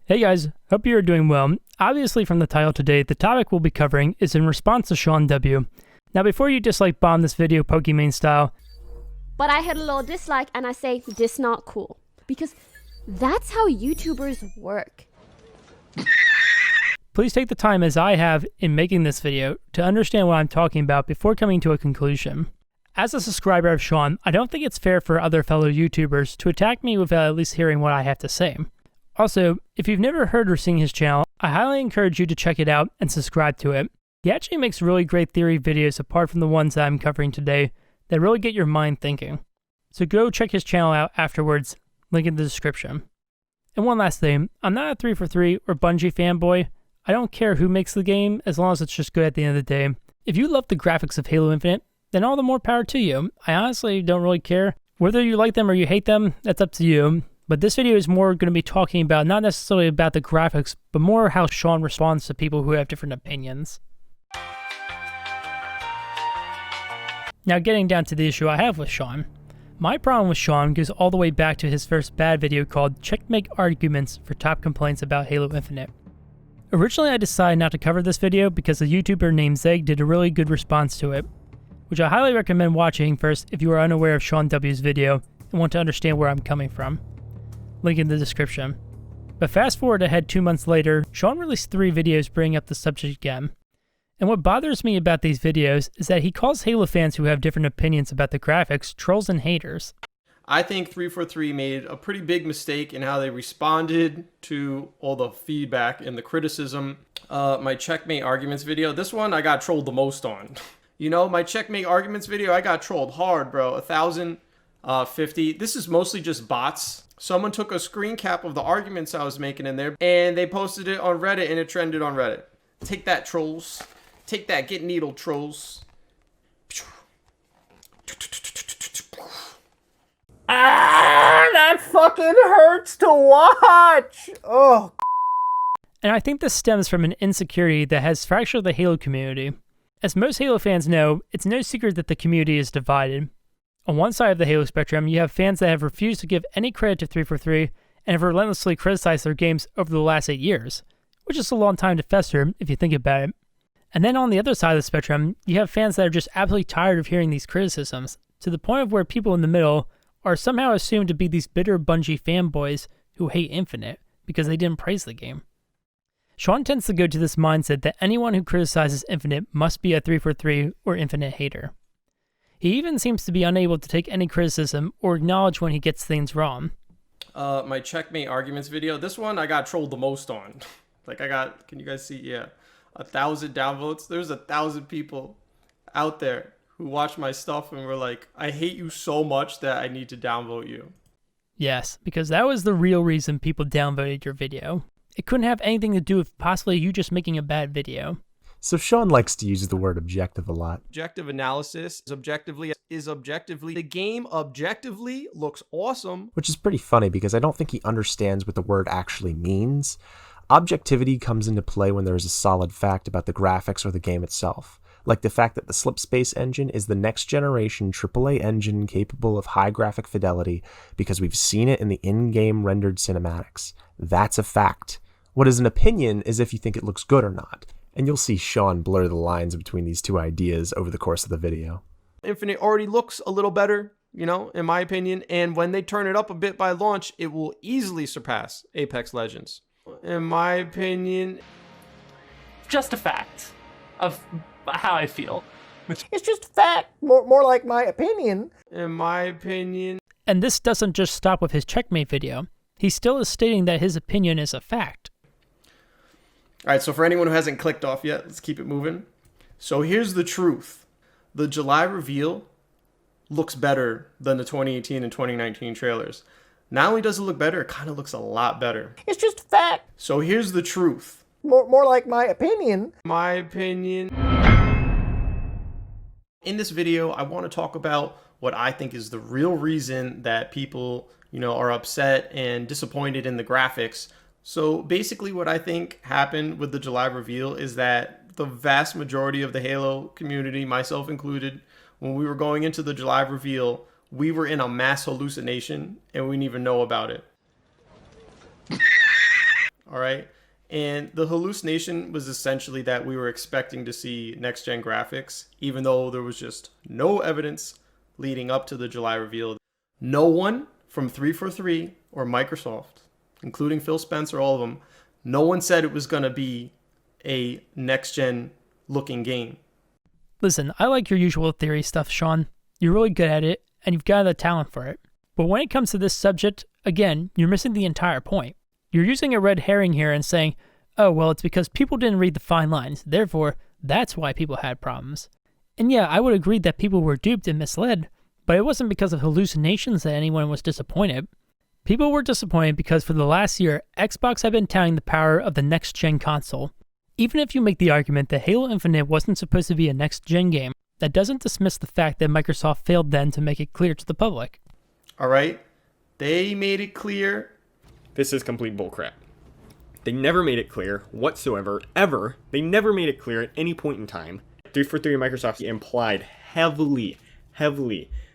Hey guys, hope you are doing well. Obviously from the title today, the topic we'll be covering is in response to Sean W. Now before you dislike bomb this video Pokimane style, but I hit a little dislike and I say, this not cool. Because that's how YouTubers work. please take the time as I have in making this video to understand what I'm talking about before coming to a conclusion. As a subscriber of Sean, I don't think it's fair for other fellow YouTubers to attack me without at least hearing what I have to say. Also, if you've never heard or seen his channel, I highly encourage you to check it out and subscribe to it. He actually makes really great theory videos apart from the ones that I'm covering today that really get your mind thinking. So go check his channel out afterwards, link in the description. And one last thing, I'm not a 343 or Bungie fanboy. I don't care who makes the game as long as it's just good at the end of the day. If you love the graphics of Halo Infinite, then all the more power to you. I honestly don't really care. Whether you like them or you hate them, that's up to you. But this video is more going to be talking about, not necessarily about the graphics, but more how Sean responds to people who have different opinions. Now getting down to the issue I have with Sean. My problem with Sean goes all the way back to his first bad video called Checkmate Arguments for Top Complaints About Halo Infinite. Originally I decided not to cover this video because a YouTuber named Zeg did a really good response to it, which I highly recommend watching first if you are unaware of Sean W's video and want to understand where I'm coming from. Link in the description. But fast forward ahead 2 months later, Sean released 3 videos bringing up the subject again. And what bothers me about these videos is that he calls Halo fans who have different opinions about the graphics trolls and haters. I think 343 made a pretty big mistake in how they responded to all the feedback and the criticism. My Checkmate Arguments video, this one I got trolled the most on. You know, my Checkmate Arguments video, I got trolled hard, bro. 1,050. This is mostly just bots. Someone took a screen cap of the arguments I was making in there, and they posted it on Reddit, and it trended on Reddit. Take that, trolls. Take that, get needled, trolls. Ah, that fucking hurts to watch! Oh. And I think this stems from an insecurity that has fractured the Halo community. As most Halo fans know, it's no secret that the community is divided. On one side of the Halo spectrum, you have fans that have refused to give any credit to 343 and have relentlessly criticized their games over the last 8 years, which is a long time to fester if you think about it. And then on the other side of the spectrum, you have fans that are just absolutely tired of hearing these criticisms, to the point of where people in the middle are somehow assumed to be these bitter Bungie fanboys who hate Infinite because they didn't praise the game. Sean tends to go to this mindset that anyone who criticizes Infinite must be a 343 or Infinite hater. He even seems to be unable to take any criticism or acknowledge when he gets things wrong. My Checkmate Arguments video, this one I got trolled the most on. Like I got, can you guys see? Yeah, 1,000 downvotes. There's 1,000 people out there who watch my stuff and were like, I hate you so much that I need to downvote you. Yes, because that was the real reason people downvoted your video. It couldn't have anything to do with possibly you just making a bad video. So Sean likes to use the word objective a lot. Objective analysis is objectively. The game objectively looks awesome. Which is pretty funny because I don't think he understands what the word actually means. Objectivity comes into play when there is a solid fact about the graphics or the game itself. Like the fact that the Slipspace engine is the next generation AAA engine capable of high graphic fidelity because we've seen it in the in-game rendered cinematics. That's a fact. What is an opinion is if you think it looks good or not. And you'll see Sean blur the lines between these two ideas over the course of the video. Infinite already looks a little better, you know, in my opinion. And when they turn it up a bit by launch, it will easily surpass Apex Legends. In my opinion. Just a fact of how I feel. It's just fact, more like my opinion. In my opinion. And this doesn't just stop with his Checkmate video. He still is stating that his opinion is a fact. All right, so for anyone who hasn't clicked off yet, let's keep it moving. So here's the truth. The July reveal looks better than the 2018 and 2019 trailers. Not only does it look better, it kind of looks a lot better. It's just fact. So here's the truth. More like my opinion. My opinion. In this video, I want to talk about what I think is the real reason that people, you know, are upset and disappointed in the graphics. So basically what I think happened with the July reveal is that the vast majority of the Halo community, myself included, when we were going into the July reveal, we were in a mass hallucination and we didn't even know about it. all right? And the hallucination was essentially that we were expecting to see next-gen graphics, even though there was just no evidence leading up to the July reveal. No one from 343 or Microsoft, including Phil Spencer, all of them, no one said it was going to be a next-gen looking game. Listen, I like your usual theory stuff, Sean. You're really good at it, and you've got the talent for it. But when it comes to this subject, again, you're missing the entire point. You're using a red herring here and saying, oh, well, it's because people didn't read the fine lines. Therefore, that's why people had problems. And yeah, I would agree that people were duped and misled, but it wasn't because of hallucinations that anyone was disappointed. People were disappointed because for the last year, Xbox had been touting the power of the next-gen console. Even if you make the argument that Halo Infinite wasn't supposed to be a next-gen game, that doesn't dismiss the fact that Microsoft failed then to make it clear to the public. All right? They made it clear. This is complete bullcrap. They never made it clear whatsoever, ever. They never made it clear at any point in time. 343 Microsoft implied heavily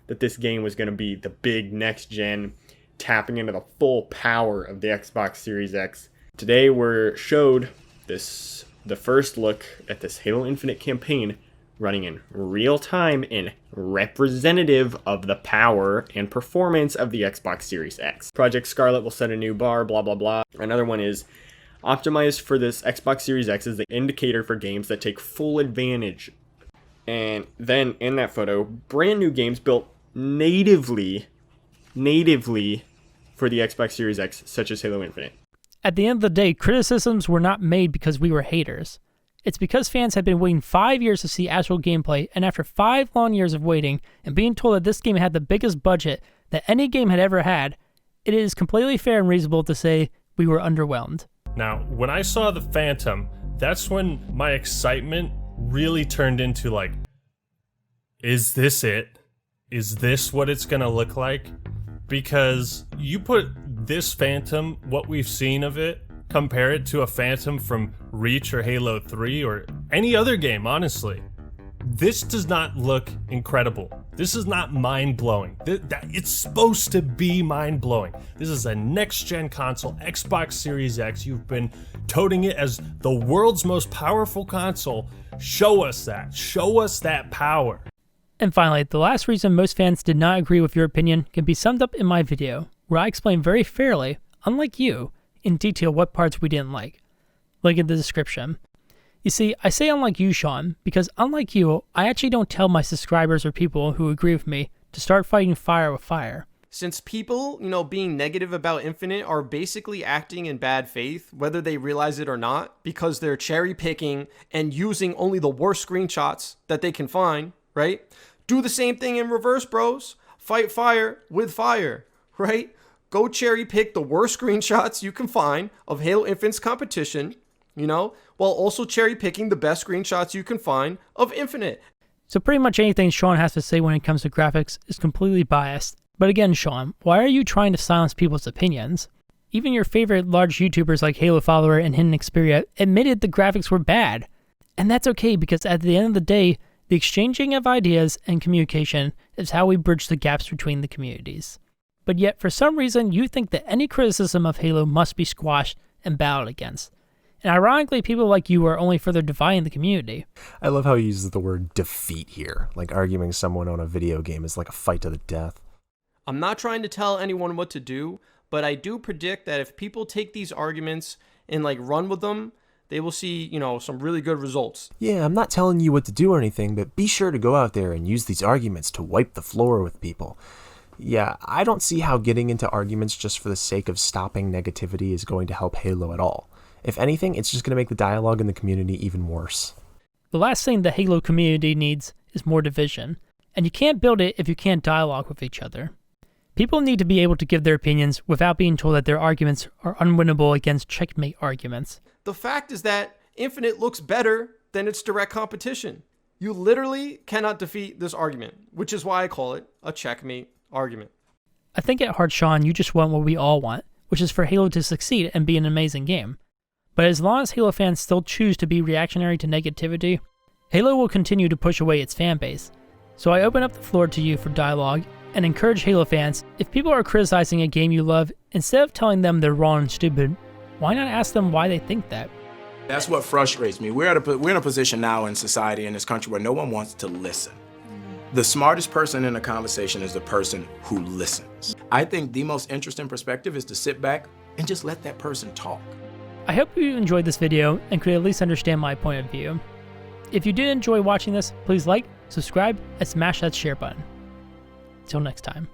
that this game was going to be the big next gen, tapping into the full power of the Xbox Series X. Today we're showed the first look at this Halo Infinite campaign running in real time and representative of the power and performance of the Xbox Series X. Project Scarlet will set a new bar, blah, blah, blah. Another one is optimized for this Xbox Series X is the indicator for games that take full advantage. And then in that photo, brand new games built natively for the Xbox Series X, such as Halo Infinite. At the end of the day, criticisms were not made because we were haters. It's because fans had been waiting 5 years to see actual gameplay, and after 5 long years of waiting and being told that this game had the biggest budget that any game had ever had, it is completely fair and reasonable to say we were underwhelmed. Now, when I saw the Phantom, that's when my excitement really turned into like, is this it? Is this what it's gonna look like? Because you put this Phantom, what we've seen of it, compare it to a Phantom from Reach or Halo 3 or any other game, honestly. This does not look incredible. This is not mind-blowing. It's supposed to be mind-blowing. This is a next-gen console, Xbox Series X. You've been toting it as the world's most powerful console. Show us that. Show us that power. And finally, the last reason most fans did not agree with your opinion can be summed up in my video, where I explain very fairly, unlike you, in detail what parts we didn't like. Link in the description. You see, I say unlike you, Sean, because unlike you, I actually don't tell my subscribers or people who agree with me to start fighting fire with fire. Since people, being negative about Infinite are basically acting in bad faith, whether they realize it or not, because they're cherry picking and using only the worst screenshots that they can find, right? Do the same thing in reverse, bros. Fight fire with fire, right? Go cherry pick the worst screenshots you can find of Halo Infinite's competition, while also cherry picking the best screenshots you can find of Infinite. So pretty much anything Sean has to say when it comes to graphics is completely biased. But again, Sean, why are you trying to silence people's opinions? Even your favorite large YouTubers like Halo Follower and Hidden Xperia admitted the graphics were bad. And that's okay, because at the end of the day, the exchanging of ideas and communication is how we bridge the gaps between the communities. But yet, for some reason, you think that any criticism of Halo must be squashed and battled against. And ironically, people like you are only further dividing the community. I love how he uses the word defeat here, like arguing someone on a video game is like a fight to the death. I'm not trying to tell anyone what to do, but I do predict that if people take these arguments and run with them, they will see, some really good results. Yeah, I'm not telling you what to do or anything, but be sure to go out there and use these arguments to wipe the floor with people. Yeah, I don't see how getting into arguments just for the sake of stopping negativity is going to help Halo at all. If anything, it's just going to make the dialogue in the community even worse. The last thing the Halo community needs is more division, and you can't build it if you can't dialogue with each other. People need to be able to give their opinions without being told that their arguments are unwinnable against checkmate arguments. The fact is that Infinite looks better than its direct competition. You literally cannot defeat this argument, which is why I call it a checkmate argument. I think at heart, Sean, you just want what we all want, which is for Halo to succeed and be an amazing game. But as long as Halo fans still choose to be reactionary to negativity, Halo will continue to push away its fanbase. So I open up the floor to you for dialogue and encourage Halo fans, if people are criticizing a game you love, instead of telling them they're wrong and stupid, why not ask them why they think that? That's what frustrates me. We're in a position now in society, in this country, where no one wants to listen. The smartest person in a conversation is the person who listens. I think the most interesting perspective is to sit back and just let that person talk. I hope you enjoyed this video and could at least understand my point of view. If you did enjoy watching this, please like, subscribe, and smash that share button. Till next time.